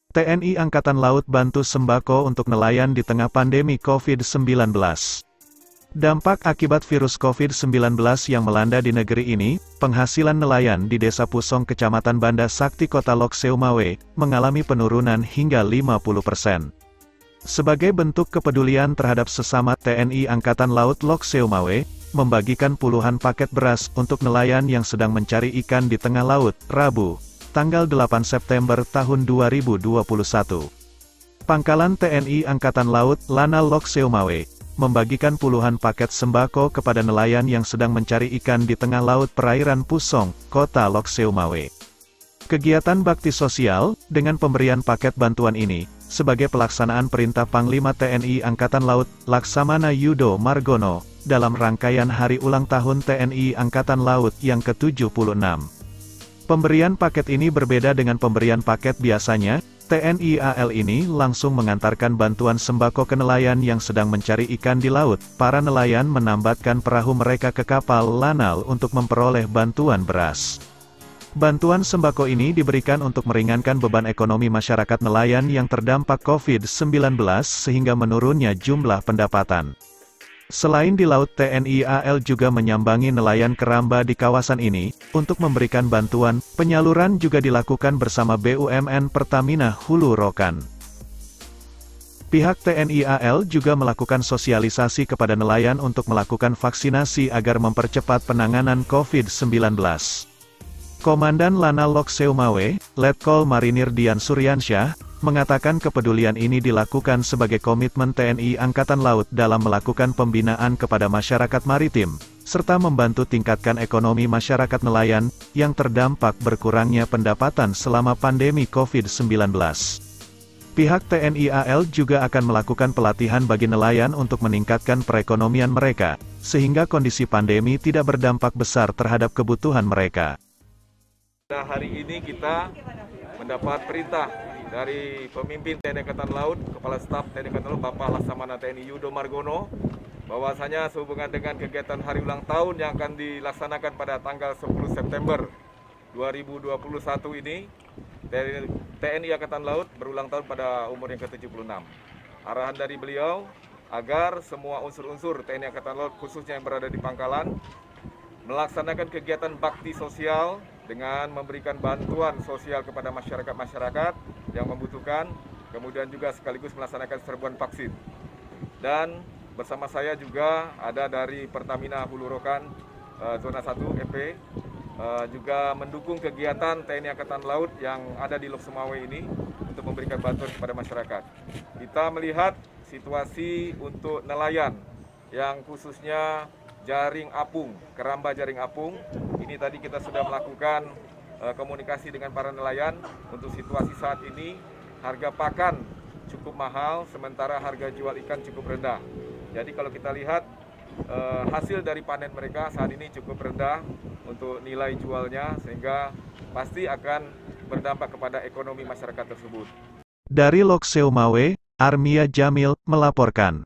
TNI Angkatan Laut bantu sembako untuk nelayan di tengah pandemi COVID-19. Dampak akibat virus COVID-19 yang melanda di negeri ini, penghasilan nelayan di Desa Pusong Kecamatan Banda Sakti Kota Lok Seumawe, mengalami penurunan hingga 50%. Sebagai bentuk kepedulian terhadap sesama, TNI Angkatan Laut Lok Seumawe, membagikan puluhan paket beras untuk nelayan yang sedang mencari ikan di tengah laut, Rabu, tanggal 8 September tahun 2021. Pangkalan TNI Angkatan Laut, Lanal Lok Seumawe, membagikan puluhan paket sembako kepada nelayan yang sedang mencari ikan di tengah laut perairan Pusong, Kota Lok Seumawe. Kegiatan bakti sosial, dengan pemberian paket bantuan ini, sebagai pelaksanaan perintah Panglima TNI Angkatan Laut, Laksamana Yudo Margono, dalam rangkaian hari ulang tahun TNI Angkatan Laut yang ke-76. Pemberian paket ini berbeda dengan pemberian paket biasanya. TNI AL ini langsung mengantarkan bantuan sembako ke nelayan yang sedang mencari ikan di laut. Para nelayan menambatkan perahu mereka ke kapal Lanal untuk memperoleh bantuan beras. Bantuan sembako ini diberikan untuk meringankan beban ekonomi masyarakat nelayan yang terdampak COVID-19 sehingga menurunnya jumlah pendapatan. Selain di laut, TNI AL juga menyambangi nelayan keramba di kawasan ini, untuk memberikan bantuan. Penyaluran juga dilakukan bersama BUMN Pertamina Hulu Rokan. Pihak TNI AL juga melakukan sosialisasi kepada nelayan untuk melakukan vaksinasi agar mempercepat penanganan COVID-19. Komandan Lanal Lok Seumawe, Letkol Marinir Dian Suryansyah, mengatakan kepedulian ini dilakukan sebagai komitmen TNI Angkatan Laut dalam melakukan pembinaan kepada masyarakat maritim, serta membantu tingkatkan ekonomi masyarakat nelayan, yang terdampak berkurangnya pendapatan selama pandemi COVID-19. Pihak TNI AL juga akan melakukan pelatihan bagi nelayan untuk meningkatkan perekonomian mereka, sehingga kondisi pandemi tidak berdampak besar terhadap kebutuhan mereka. Pada hari ini kita mendapat perintah dari pemimpin TNI Angkatan Laut, Kepala Staf TNI Angkatan Laut, Bapak Laksamana TNI Yudo Margono, bahwasanya sehubungan dengan kegiatan hari ulang tahun yang akan dilaksanakan pada tanggal 10 September 2021 ini, TNI Angkatan Laut berulang tahun pada umur yang ke-76. Arahan dari beliau agar semua unsur-unsur TNI Angkatan Laut, khususnya yang berada di pangkalan, melaksanakan kegiatan bakti sosial dengan memberikan bantuan sosial kepada masyarakat-masyarakat yang membutuhkan, kemudian juga sekaligus melaksanakan serbuan vaksin. Dan bersama saya juga ada dari Pertamina Hulu Rokan Zona 1 EP, juga mendukung kegiatan TNI Angkatan Laut yang ada di Lok Seumawe ini untuk memberikan bantuan kepada masyarakat. Kita melihat situasi untuk nelayan yang khususnya jaring apung, keramba jaring apung. Ini tadi kita sudah melakukan komunikasi dengan para nelayan. Untuk situasi saat ini, harga pakan cukup mahal, sementara harga jual ikan cukup rendah. Jadi kalau kita lihat hasil dari panen mereka saat ini cukup rendah untuk nilai jualnya, sehingga pasti akan berdampak kepada ekonomi masyarakat tersebut. Dari Lok Seumawe, Armia Jamil melaporkan.